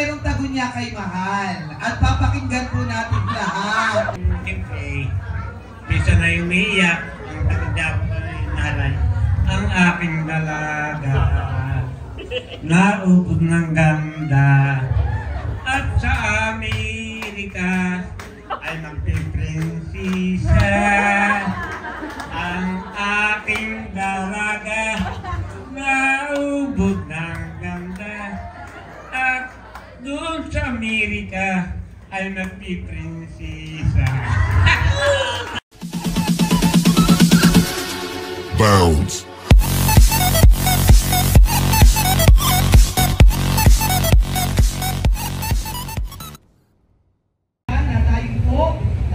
merong tago niya kay Mahal. At papakinggan po natin lahat. Siyempre, bisa na umiiyak, ang taganda ko ay nahalay, ang aking dalaga, naubog ng ganda, at sa Amerika ay magpiprinsisa. Ang aking dalaga, naubog ng ganda, at doon sa Amerika ay magpiprinsisa. Bounce.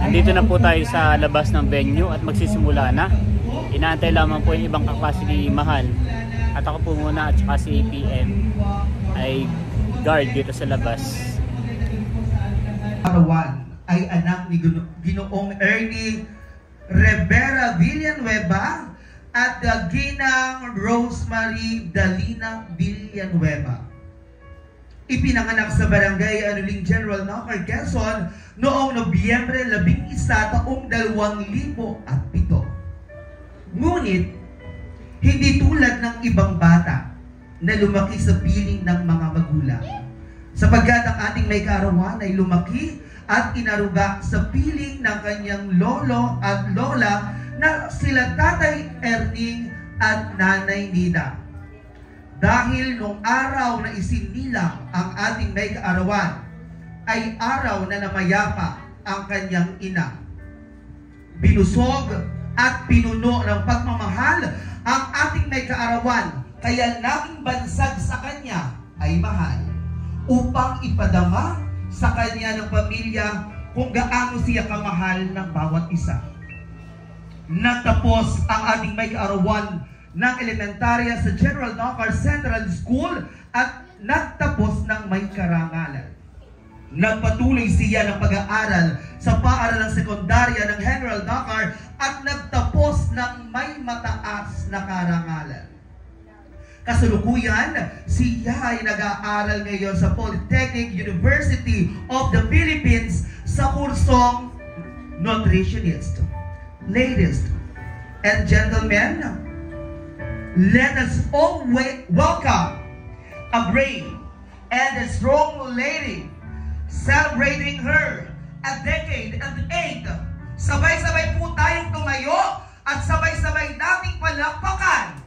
Nandito na po tayo sa labas ng venue at magsisimula na. Inaantay lamang po yung ibang kaklase ni Mahal. At ako po muna at saka si APM ay guard dito sa labas. Arawan ay anak ni Ginoong Ernie Rivera Villanueva at Ginang Rosemary Dalina Villanueva. Ipinanganak sa Barangay Anuling General Knocker, Quezon noong Nobyembre 11 taong 2007. Ngunit, hindi tulad ng ibang bata na lumaki sa piling ng mga magulang. Sapagkat ang ating may kaarawan ay lumaki at inaruga sa piling ng kanyang lolo at lola na sila Tatay Erning at Nanay Nida. Dahil nung araw na isinilang ang ating may kaarawan, ay araw na namayapa ang kanyang ina. Binusog at pinuno ng pagmamahal ang ating may kaarawan, kaya naging bansag sa kanya ay mahal, upang ipadama sa kanya ng pamilya kung gaano siya kamahal ng bawat isa. Natapos ang ating may kaarawan ng elementarya sa General Knocker Central School at nagtapos ng may karangalan. Nagpatuloy siya ng pag-aaral sa paaralang sekundarya ng General Knocker at nagtapos ng may mataas na karangalan. Kasalukuyan, siya ay nag-aaral ngayon sa Polytechnic University of the Philippines sa kursong Nutritionist. Ladies and gentlemen, let us all welcome a brave and a strong lady celebrating her a decade and 8. Sabay-sabay po tayong tumayo at sabay-sabay nating palakpakan.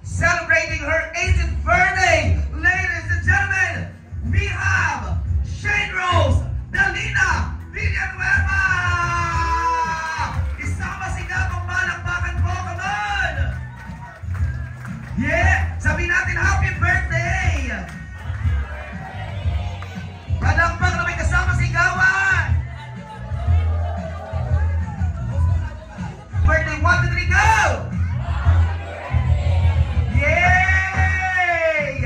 Celebrating her 18th birthday, ladies and gentlemen, we have Shane Rose Dalina Villanueva! Isang masigabong palakpakan po, come on! Yeah! Sabihin natin happy birthday! Palakpak na may kasama sigawan! Birthday 1, 2, 3, go! Yay!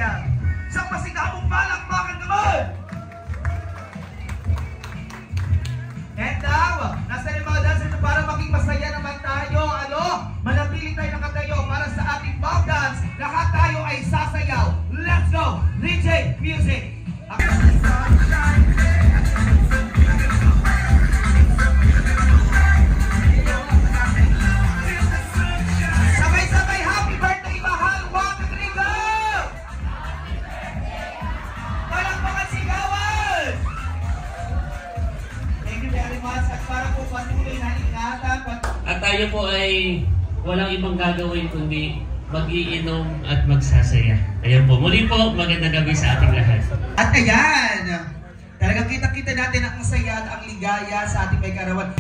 Isang masigabong palakpakan naman! And now, nasa rin mga dancer para maging masaya naman tayo. Manatili tayo nakatayo para sa ating bow dance. Lahat tayo ay sasayaw. Let's go! DJ Music! Sabay-sabay, happy birthday, Mahal! 1, 2, 3, go! Palakpakan sigawan! Thank you very much. At para po patuloy na ingatan. At tayo po ay walang ibang gagawin kundi mag-iinom at magsasaya. Ayan po. Muli po, magandang gabi sa ating lahat. At ayan, talagang kita-kita natin ang saya at ang ligaya sa ating may kaarawan.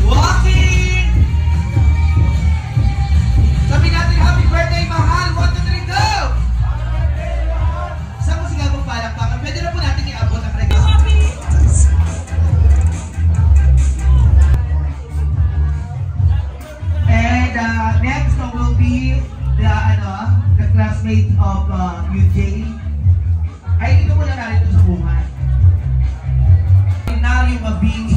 Walking! Sabi natin, happy birthday, Mahal! 1, 2, 3, go! Saan mo siya mong palakpakan? Pwede na po natin iabot ang regalo. And next will be the classmate of UJ. Ay, dito muna natin ito sa buhay. Inario Mabini.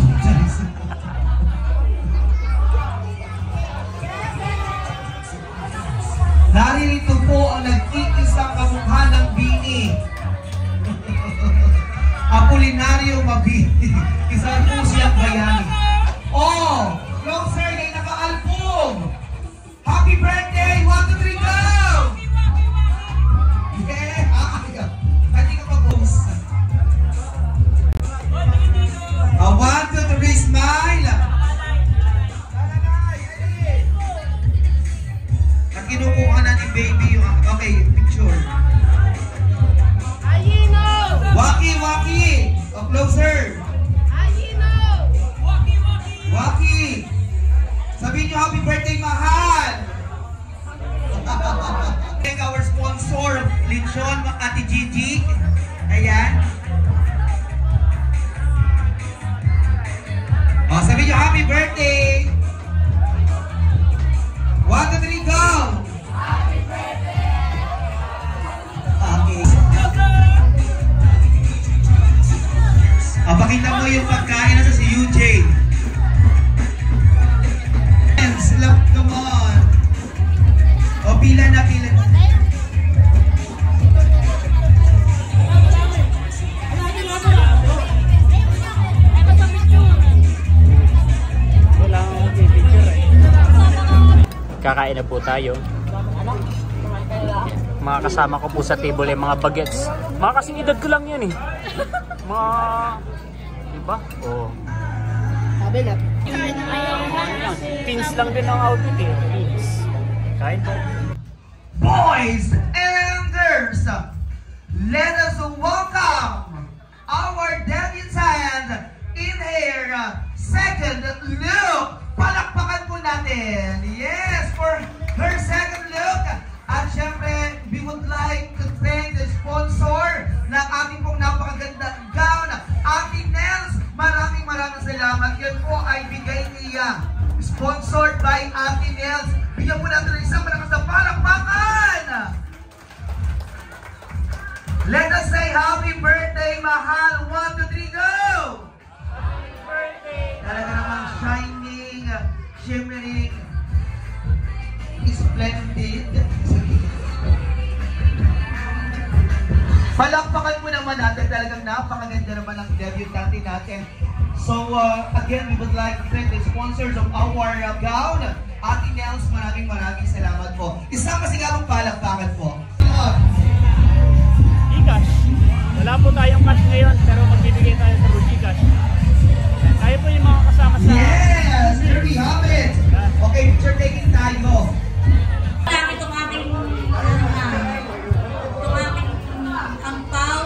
Isang po siyang bayani. Oh! Closer na naka-album! Happy birthday! 1, 2, 3, go! Yeah! Pwede ka mag-post. 1, 2, 3, smile! At kinukuha na ni baby yung... Okay, picture. Waki, Waki! Oh, closer! Waki! Sabihin nyo happy birthday, mahal! Thank our sponsor, Linchon, Ate Gigi. Ayan. Oh, sabihin nyo happy birthday! 1, 2, 3, go! Happy birthday! Okay. Oh, pakita mo yung pagkain na sa si UJ. Love, come on. O, pila na, pila na. Kakain na po tayo. Mga kasama ko po sa table ay mga bagets. Mga kasing edad ko lang yan eh. Mga... Diba? Oo. Sabi na. Pins lang din ang outfit eh. Pins. Kain po. Boys and girls, let us welcome our debutant in her second look. Palakpakan po natin. Yes, for her second look. At syempre, we would like to thank the sponsor ng ating pong napakagandang gown, Ate Nels. Maraming salamat. Yan po ay bigay niya. Sponsored by Ate Nels. Bigyan po natin ng isang malakas na palakpakan. Let us say happy birthday, mahal. 1, 2, 3, go! Happy birthday! Talaga namang shining, shimmering, splendid. Palakpakan mo naman natin. Talagang napakaganda naman ang debutante natin. So, again, we would like to thank the sponsors of our gown. Ate Nels, maraming salamat po. Isang masigabong palakpakan po. Gcash. Wala po tayong cash ngayon, pero magbibigay tayo sa Gcash. Tayo po yung mga kasama sa... Yes! There we have it! Okay, picture taking tayo. Itong ating ampaw.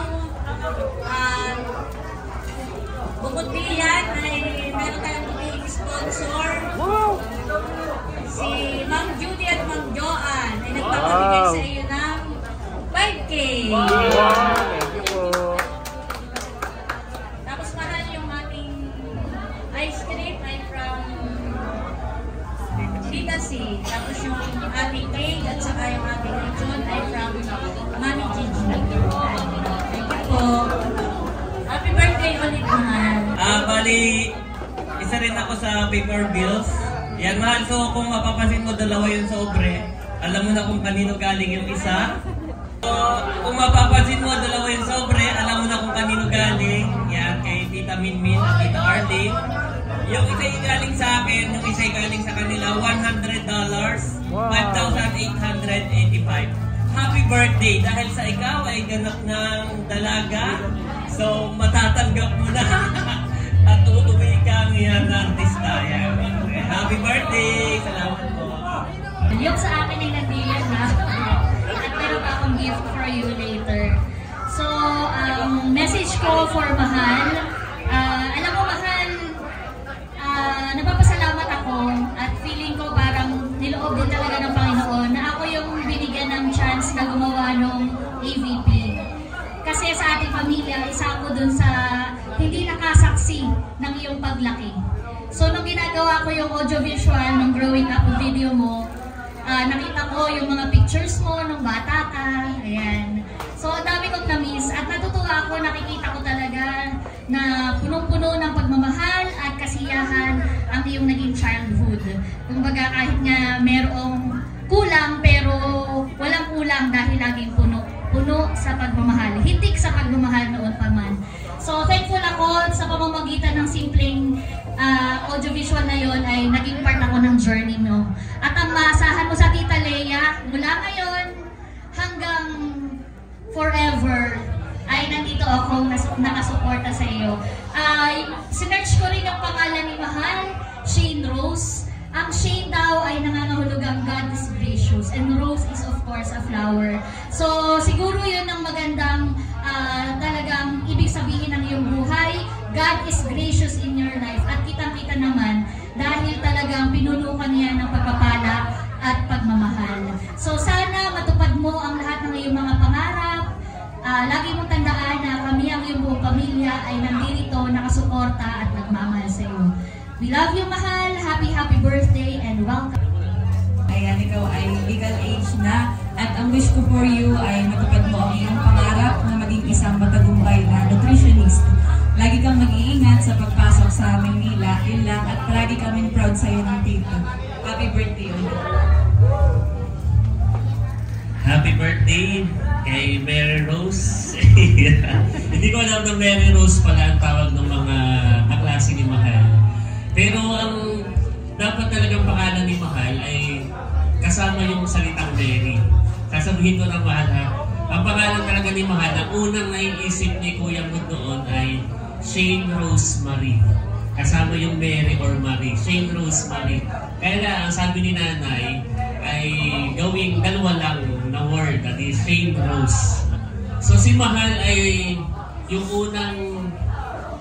Bukod diyan ay meron tayong magiging sponsor. Wow! Si Ma'am Judy at Ma'am Joanne ay nagpapabigay sa iyo ng 5K. Wow! Thank you po. Tapos mahal yung ating ice cream ay from Tita C. Tapos yung ating cake at saka yung ating lechon ay from Mami Gigi. Thank you po. Happy birthday ulit, mahal. Bali, isa rin ako sa paper bills. Yan, mahal. So, kung mapapansin mo, dalawa yung sobre. Alam mo na kung kanino galing yung isa. So, kung mapapansin mo, dalawa yung sobre. Alam mo na kung kanino galing. Yan, kay Tita Minmin at Tita Arlene. Yung isa yung galing sa akin, yung isa yung galing sa kanila, $100. Wow. 5,885. Happy birthday! Dahil sa ikaw ay ganap ng dalaga, so matatanggap mo na at uuwi kang yan na artista. Yan. Happy birthday! Salamat po! Yung sa akin ay nandiyan na. At meron pa akong gift for you later. So, message ko for Mahal. Alam mo, Mahal, napapasalamat ako at feeling ko parang niloob din talaga ng Panginoon na ako yung binigyan ng chance na gumawa ng AVP. Kasi sa ating pamilya, isa ako dun sa hindi nakasaksi ng iyong paglaki. So, nung ginagawa ko yung audiovisual ng growing up video mo, nakita ko yung mga pictures mo nung bata ka. Ayan. So, ang dami kong na-miss at natutuwa ako, nakikita ko talaga na punong-puno ng pagmamahal at kasiyahan ang iyong naging childhood. Kumbaga kahit nga merong kulang pero walang kulang dahil laging puno sa pagmamahal. Hitik sa pagmamahal noon pa man. So thankful ako sa pamamagitan ng simpleng audiovisual na yon ay naging part ako ng journey mo. At ang maasahan mo sa Tita Lea, mula ngayon hanggang forever, ay nandito akong nakasuporta sa iyo. Sinearch ko rin yung pangalan ni Mahal, Shane Rose. Ang Shane daw ay nangangahulugang God is gracious and Rose is of course a flower. So siguro yun ang magandang talagang ibig sabihin ng iyong buhay. God is gracious in your life at kitang-kita naman dahil talagang pinuno ka niya ng pagpapala at pagmamahal. So sana matupad mo ang lahat ng iyong mga pangarap. Lagi mong tandaan na kami ang iyong buong pamilya ay nandito, nakasuporta at nagmamahal sa iyo. We love you, Mahal. Happy birthday and welcome. Ayan, ikaw ay legal age na at ang wish ko for you ay matupad mo ang iyong pangarap na maging isang matagumpay na nutritionist. Lagi kang mag-iingat sa pagpasok sa Maynila, yun lang, at palagi kaming proud sa iyo ng tito. Happy birthday ulit. Happy birthday kay Mary Rose. Hindi ko alam na Mary Rose pala ang tawag ng mga kaklase ni Mahal. Pero ang dapat talagang pangalan ni Mahal ay kasama yung salitang Mary. Sasabihin ko ng Mahal ha. Ang pangalan talaga ni Mahal, ang unang naiisip ni Kuya Mood noon ay Shane Rose Marie. Kasama yung Mary or Marie. Shane Rose Marie. Kaya na, ang sabi ni Nanay ay gawing dalawa lang na word, that is Shane Rose. So si Mahal ay yung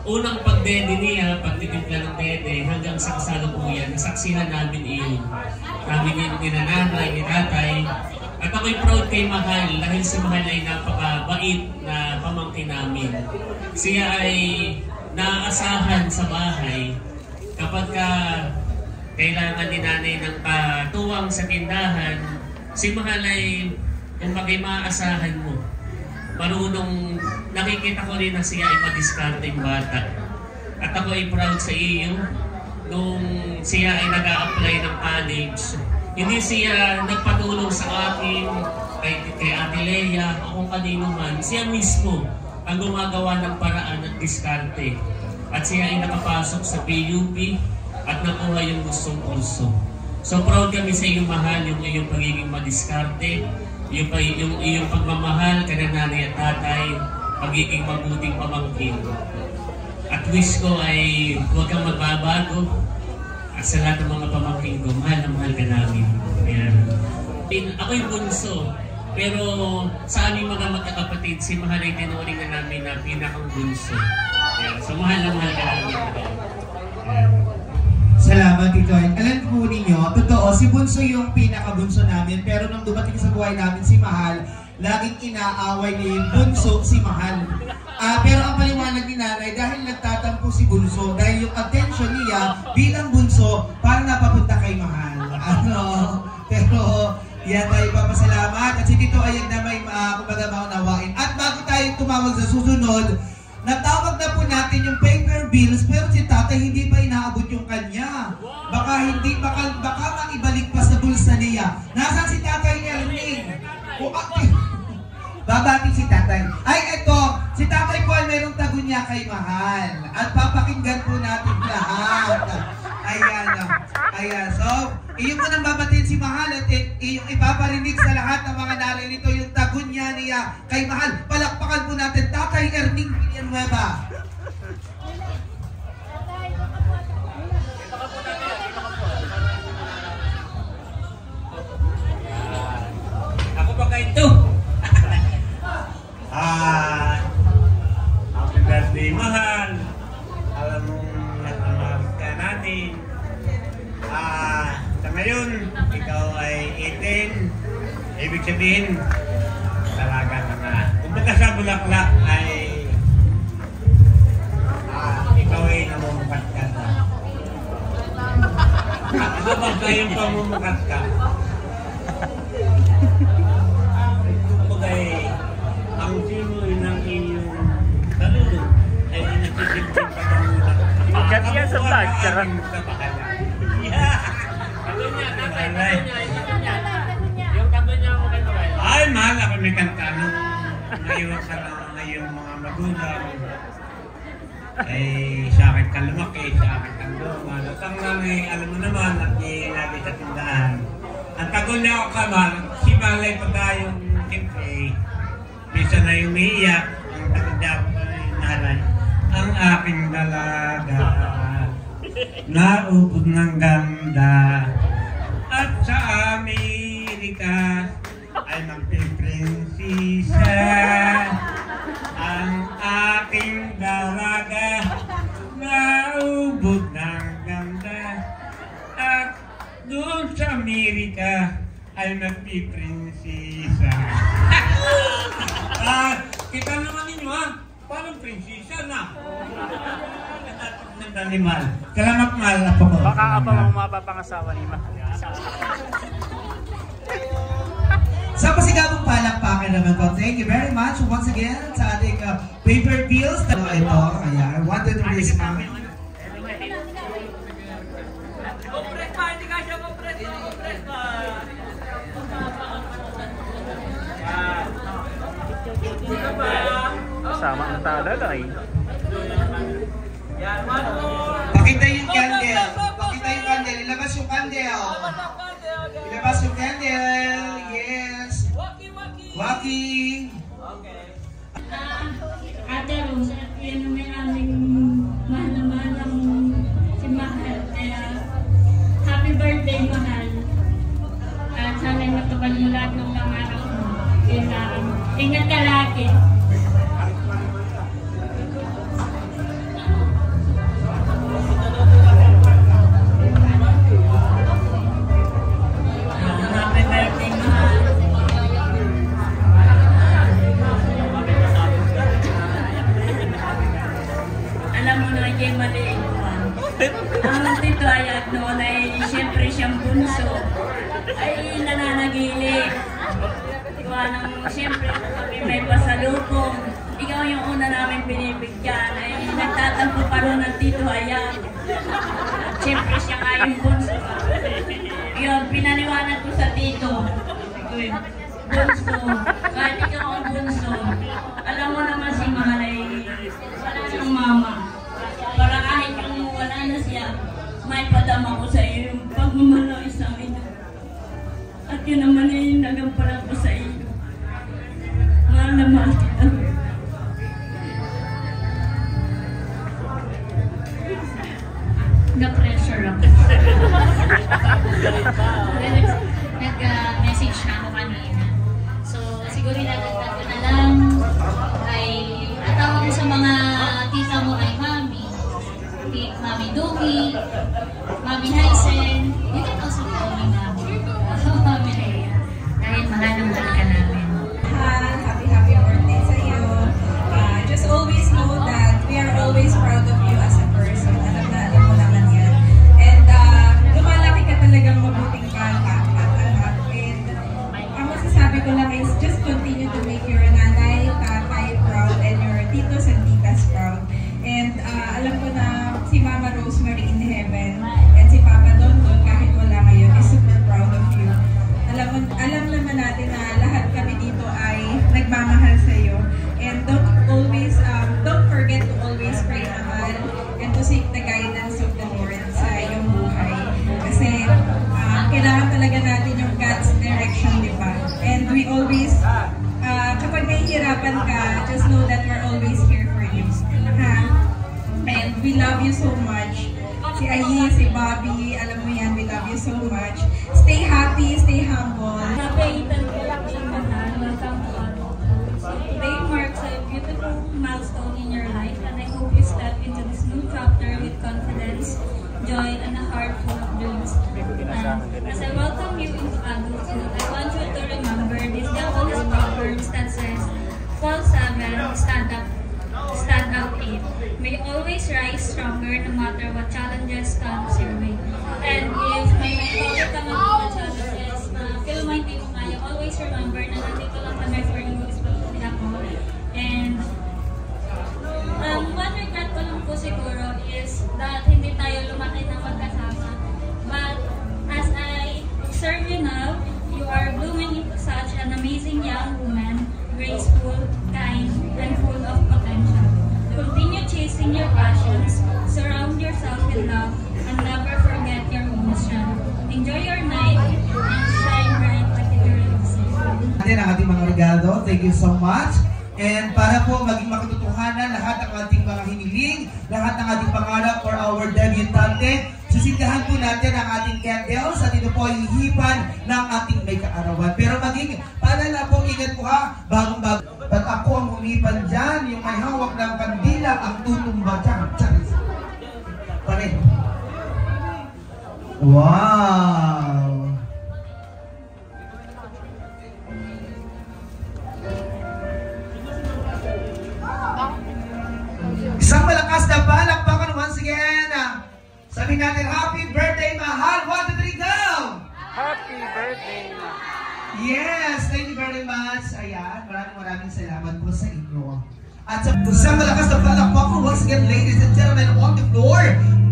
unang pagdede niya, pagtitimpla ng dede, hanggang sa kasalukuyan, nasaksihan namin iyon. Namin ni nanay, ni tatay. At ako'y proud kay Mahal dahil si Mahal ay napakabait na pamangkin namin. Siya ay naasahan sa bahay kapag kailangan ni nanay ng tuwang sa tindahan. Si Mahal ay kung bagay maaasahan mo. Marunong, nakikita ko rin na siya ay madiskarteng bata. At ako ay proud sa iyo nung siya ay nag-a-apply ng college. Hindi siya nagpatulong sa akin, kay Ate Lea o kung kanino man. Siya mismo ang gumagawa ng paraan at diskarte. At siya ay nakapasok sa PUP at nakuha yung gustong kurso. So proud kami sa iyo, Mahal, yung iyong pagiging madiskarte, yung iyong pagmamahal kay nanay at tatay, pagiging mabuting pamangkin. At wish ko ay huwag kang magbabago. At sa lahat ng mga pamangkin ko, mahal na mahal ka namin. Ayan. Ako'y bunso, pero sa aming mga magkakapatid, si Mahal ay tinuring na namin na pinakang bunso. Ayan. So mahal na mahal ka namin. Ayan. Salamat, Tito. Alam po ninyo, totoo, si Bunso yung pinakabunso namin, pero nung dumating sa buhay namin si Mahal, laging inaaway niya yung bunso si Mahal. Pero ang paliwanag ni Nanay, dahil nagtatampo si Bunso, dahil yung attention niya bilang bunso, parang napapunta kay Mahal. Pero yan tayo papasalamat. At si Tito Ayag na may kumbaga maunawain. At bago tayo tumawag sa susunod, natawag na po natin yung paper bills, pero si Tatay hindi pa inaabot yung kanya. Baka maibalik pa sa bulsa niya. Nasaan si Tatay Erning? Babati si Tatay. Ay, ito, si Tatay po ay mayroong tago niya kay Mahal. At papakinggan po natin lahat. Ayan. So, iyo po nang babatiin si Mahal at iyong ipaparinig sa lahat ng mga naririto yung tago niya kay Mahal. Palakpakan po natin, Tatay Erning Villanueva. Ako ba kayo ito? Happy birthday, Mahal. Alam mong natamahal ka natin. Sa ngayon, ikaw ay 18. Ibig sabihin, talaga na. Kumbaga sa bulaklak ay ikaw ay namumukat ka na. Habang kayong pamumukat ka, kumbaga ang simoy ng iyong saludo ay nagsisimpan pa ng mulat. Sikat yan sa vlog. Charot. Yung kanto niya mo kay Noel. Ay, mahal ako may kanta nung ngayon ka lang ngayong mga magulang. Sa akin ka lumaki, sa akin ka lumal. At ang nanay, alam mo naman, at lagi sa tindahan. Ang tagal niya ako kamal, si Malay pa tayong siyempre, minsan na umiiyak, ang tagal niya ako nahalay. Ang aking dalaga, naubod ng ganda. At sa Amerika, ay magpiprinsisa. Ang aking dalaga, naubod ng ganda. At doon sa Amerika, ay magpiprinsisa. Kita naman ninyo ha, parang prinsisa na. Nagdanimal. Salamat mahal na po. Baka apa mo mapapangasawa ni Ma. Sa pasigabong palakpakan naman ko, thank you very much once again sa ating paper bills. Ito, ayan, I wanted to raise my... Kasama ang talalay. Pakita yung candle. Pakita yung candle. Ilabas yung candle. Ilabas yung candle. Yes. Walking. Ate Rose, at yan naman aming mahal na mahal ang si Mahal. Kaya happy birthday, Mahal. At sana'y matupad mo lahat ng pangarap mo. Kailangan. Ingat ka lagi. Ang tito ay at noon ay siyempre siyang bunso ay nananagili. Diba nang siyempre kami may pasalubong. Ikaw yung una namin pinibigyan ay nagtatampo pa rin ng tito Ayat. At siyempre siya nga yung bunso. Yun, pinaliwanag ko sa tito. Bunso, kahit ikaw ang bunso, alam mo naman si Mahal ay wala siyang mama. Para kahit yung wala na siya, may padama ko sa iyo yung pagmamahal ng isang ina. At yun naman ay nagamparan ko sa iyo. Mahal na mahal kita. Na-pressure ako. Nag-message na ako kanina. So, siguro nadagdag ko na lang ay atawag mo sa mga tita mo ay Mami. Mami Duki, Mami Hysen. You can also call me Mami. Mami Leia. Dahil mahal na mahal ka namin. Happy birthday sa iyo. Just always know that we are always proud of you as a person. Alam mo naman yan. And lumalaki ka talagang mabuting bata at anak. And ang masasabi ko lang is just continue to make your nanay, tatay proud and your titos and titas proud. And alam ko na si Mama Rosemary in heaven and si Papa Don kahit wala ngayon is super proud of you. Alam naman natin na lahat kami dito ay nagmamahal sa iyo. And don't forget to always pray, Mahal, and to seek the guidance of the Lord sa iyong buhay. Kasi kailangan talaga natin yung God's direction, di ba? And we always, kapag nahihirapan ka, just know that we're always here for you. And we love you so much. Si Ayi, si Bobby, alam mo yan, we love you so much. Stay happy, stay humble. Happy birthday, Mahal. Welcome to all. Today marks a beautiful milestone in your life, and I hope you step into this new chapter with confidence, joy, and a heart full of dreams. And as I welcome you into adulthood, I want you to remember this Diaconess Proverbs that says, Fall 7, stand out 8. May always rise stronger no matter what challenges comes your way. And if may encounter ka ng mga challenges na feel mo hindi mo kaya, always remember na nandito lang kami for you is ako. And one regret ko lang po siguro is that hindi tayo lumaki na magkasama. But as I observe you now, you are blooming into such an amazing young woman, graceful, kind, and full of potential. Continue chasing your passions, surround yourself with love, and never forget your mission. Enjoy your night and shine bright like the girls. Atin ang ating mga regalo. Thank you so much. And para po maging makatotohanan lahat ng ating mga hiniling, lahat ng ating pangarap for our debutante, susindahan po natin ang ating candles at ito po ay hihipan ng ating may kaarawan. Pero maging paalala po, ingat po ha, bagong-bago. At ako ang humipan dyan, yung may hawak ng kandila, ang tutumba dyan. Pare. Wow! Isang malakas na palakpakan once again. Sabi natin, happy birthday, mahal. 1, 2, 3, go! Happy birthday! Yes, thank you very much. Ayan, maraming salamat po sa inyo. At sa isang malakas na palakpakan once again, ladies and gentlemen, on the floor,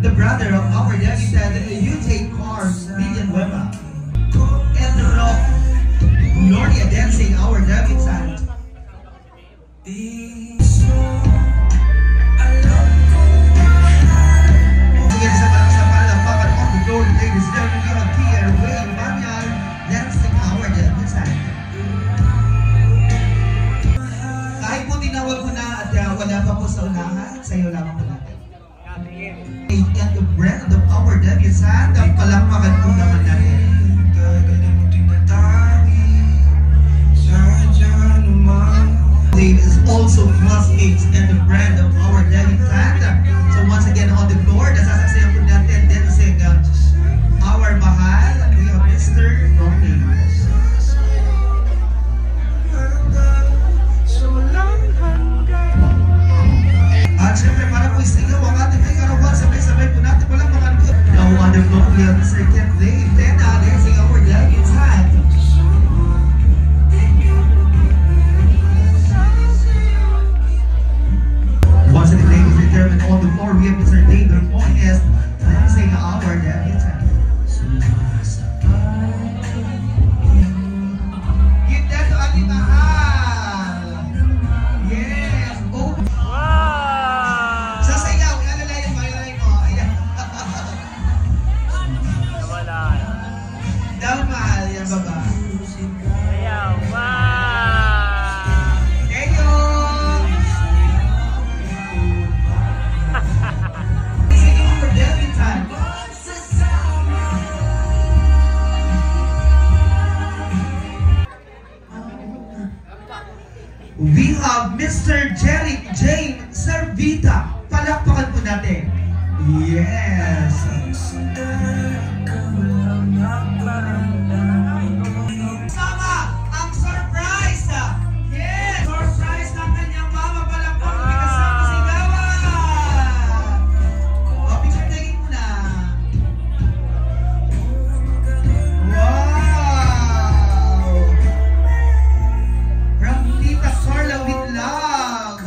the brother of our deputy, UJ Cars, Villanueva. And Gloria dancing, our debutant. Ladies and gentlemen, we have here Wayne Banyan dancing our debutant. Kahit po tinawag ko na at wala pa po sa unahan, sa'yo lamang po natin. And the brand of our debutant, ang palakpakan po naman natin. Is also classmates and the brand of our debutant. So once again on the floor, nasasaksiyan po natin dancing our mahal, we have Mr. Ronnie. At syempre para po isigaw ang ating may karawan, sabay-sabay po natin walang mga good. Now on the floor, we have Mr. Ken Lane, then dancing our debutant. Once again, ladies and gentlemen, on the floor, we have Mr. David Moines dancing our debutant. Give that to ating mahal. Yes. Oh. Wow! Sasayaw. Ilalay mo. Ayan. Nawala. Daw mahal yan, baba. Ayaw. Wow! Thank you. Singing for debutant. We have Mr. Jerry Jane Servita. Palakpakan po natin. Yes. Sama ang surprise. Yes. Surprise ng kanyang mama. Palakpakan. May kasama sigawan. O, picture taking muna. Wow. From Tita Carla with love.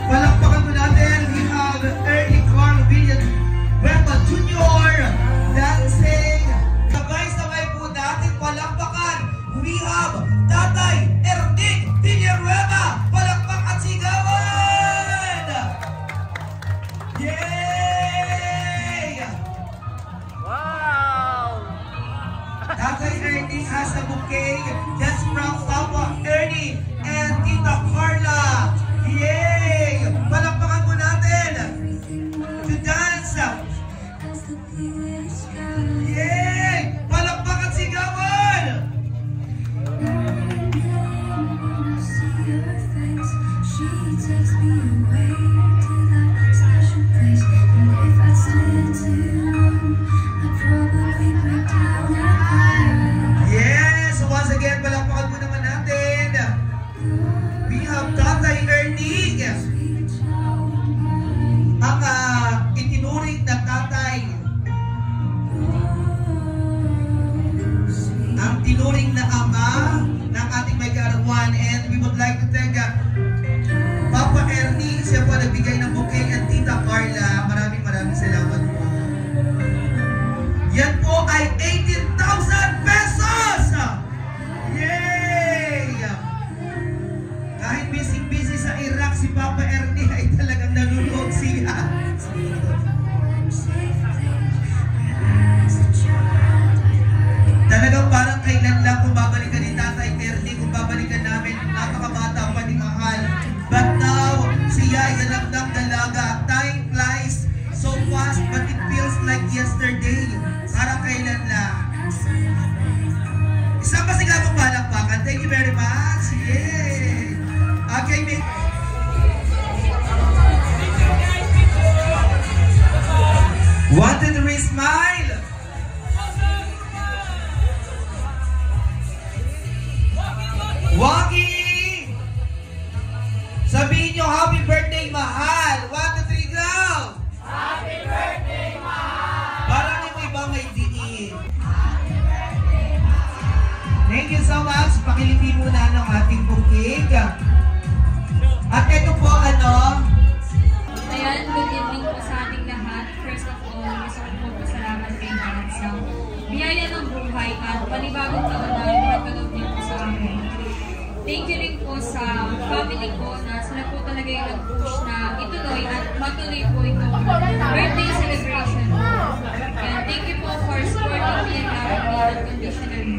Palakpakan po natin. We have Ernie Carl Villanueva Jr. dancing. Sabay-sabay po natin palakpakan. We have Tatay Ernie Villanueva. Palakpak at sigawan. Yay! Wow! Tatay Ernie has a bouquet. That's from Papa Ernie and Tita Carla. Yay! Palakpakan po natin to dance. Yay! Palakpak at sigawan! Yes! Once again, palakpakan po naman natin 1, 2, 3, smile! Wagi! Sabihin nyo, happy birthday, mahal! 1, 2, 3, go! Happy birthday, mahal! Parang yung iba may diin. Thank you so much. Pakiliti muna ng ating bukig. At ito po, Ayan, good evening po sa ating lahat. First of all, gusto ko po pasalamat kay God sa biyaya ng buhay at panibagong taon na pinagkaloob niyo po sa amin. Thank you rin po sa family ko na sila po talaga yung nag-push na ituloy at matuloy po itong birthday celebration. And thank you po for supporting me and loving me unconditionally.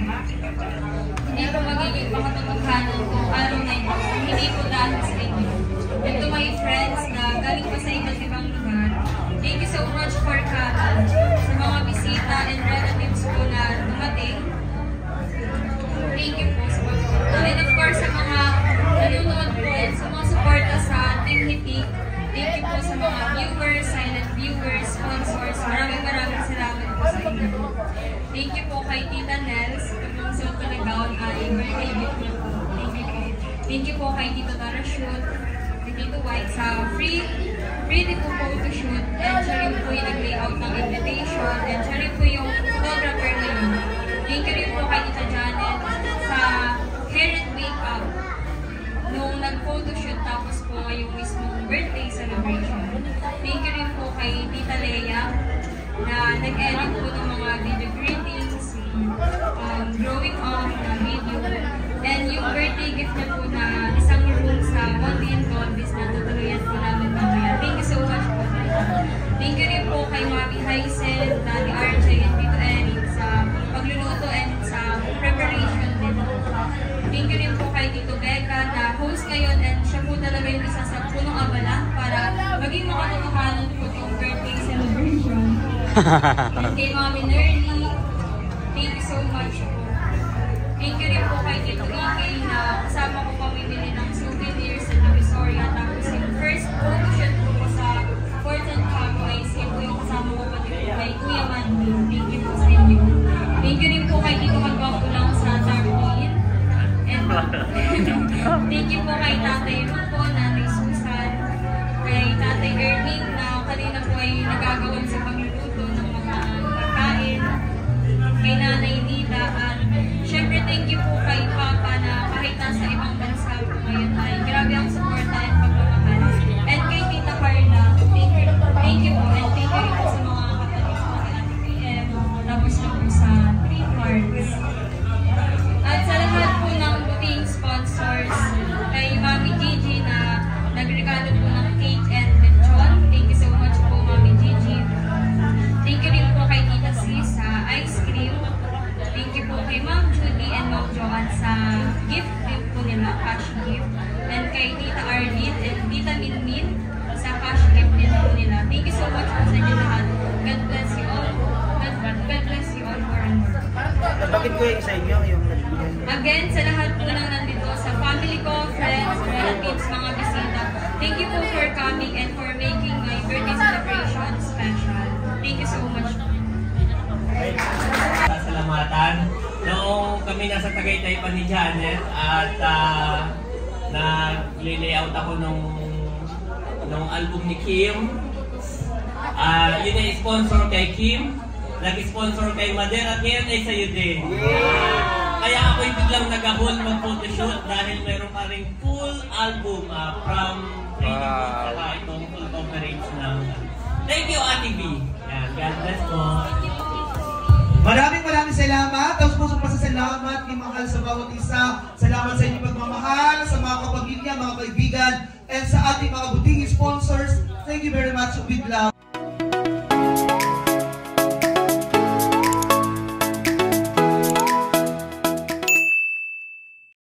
Hindi po magiging makatotohanan kung araw na ito, hindi po dahil sa inyo. And to my friends na galing pa sa iba't ibang lugar, thank you so much for coming. Sa mga bisita and relatives po na dumating, thank you po sa pagpunta. And of course, sa mga nanonood po and sa mga suporta sa Team Hitik, thank you po sa mga viewers, silent viewers, sponsors. Maraming salamat po sa inyo. Thank you po kay Tita Nels, kung suot ko na gown ay birthday gift niyo po. Thank you po. Thank you po kay Tito Tarashoot, kay Tito White sa free po photoshoot, and siya rin po yung nag-layout ng invitation, and siya rin po yung photographer na yun. Thank you rin po kay Tita Janet sa hair and makeup nung nag-photoshoot tapos po yung mismong birthday celebration. Thank you rin po kay Tita Leia na nag-edit po ng mga video greetings, growing up na video, and yung birthday gift na po na isang room sa Bondi and Golbis na tutuluyan po namin mamaya. Thank you so much po. Thank you rin po kay Mami Hysen, Daddy RJ, and Tito Eric sa pagluluto and sa preparation din. Thank you rin po kay Tito Becca na host ngayon, and siya po talaga yung isa sa punong abala para maging makatotohanan po itong birthday celebration. And kay Mami Nerly, thank you so much po. Thank you rin po kay Tito Ike na kasama ko pamimili ng souvenirs sa Divisoria. Tapos yung first photoshoot po sa Fort and Cowboys, yun po yung kasama ko pati po kay Kuya Mandy. Thank you po sa inyo. Thank you rin po kay Tito Magbago lang sa Tarpaulin. And thank you po kay Tatay Rupo, Nanay Susan, kay Tatay Erning na kanina po ay nagagawan sa pagluluto ng mga pagkain, kay Nanay Nita, at syempre thank you po kay Papa na kahit nasa ibang bansa po ngayon ay grabe ang suporta at pagmamahal. And kay Tita Carla, thank you po, and thank you rin po sa mga kapatid po kay Ate PM, tapos na po sa 3 Hearts. At sa lahat po ng buting sponsors, kay Mami Gigi na nagregalo po ng cake and lechon. Thank you so much po, Mami Gigi. Thank you rin po kay Tita Sis sa ice cream. Thank you po kay Ma'am Judy and Ma'am Joanne sa gift po nila, cash gift. And kay Tita Arlene and Tita Minmin sa cash gift din po nila. Thank you so much po sa inyo lahat. God bless you all. God bless you all more and more. Bakit ko yung sa inyo? Again, sa lahat po lang nandito, sa family ko, friends, relatives, mga bisita, thank you po for coming and for making my birthday celebration special. Thank you so much. Salamatan. Noong kami nasa Tagaytay pa ni Janet at nag-layout ako nung album ni Kim. Yun ay sponsor kay Kim, nag-sponsor kay Mader, at ngayon ay sa'yo din. Kaya ako'y biglang nag-ahol mag-photoshoot dahil meron pa rin full album from 3D Books, saka itong full coverage ng... Thank you, Ate B. Yan, God bless po. Maraming salamat. Tapos pusong pasasalamat ni mahal sa bawat isa. Salamat sa inyong pagmamahal, sa mga kapamilya, mga kaibigan, and sa ating mga buting sponsors. Thank you very much. Big love.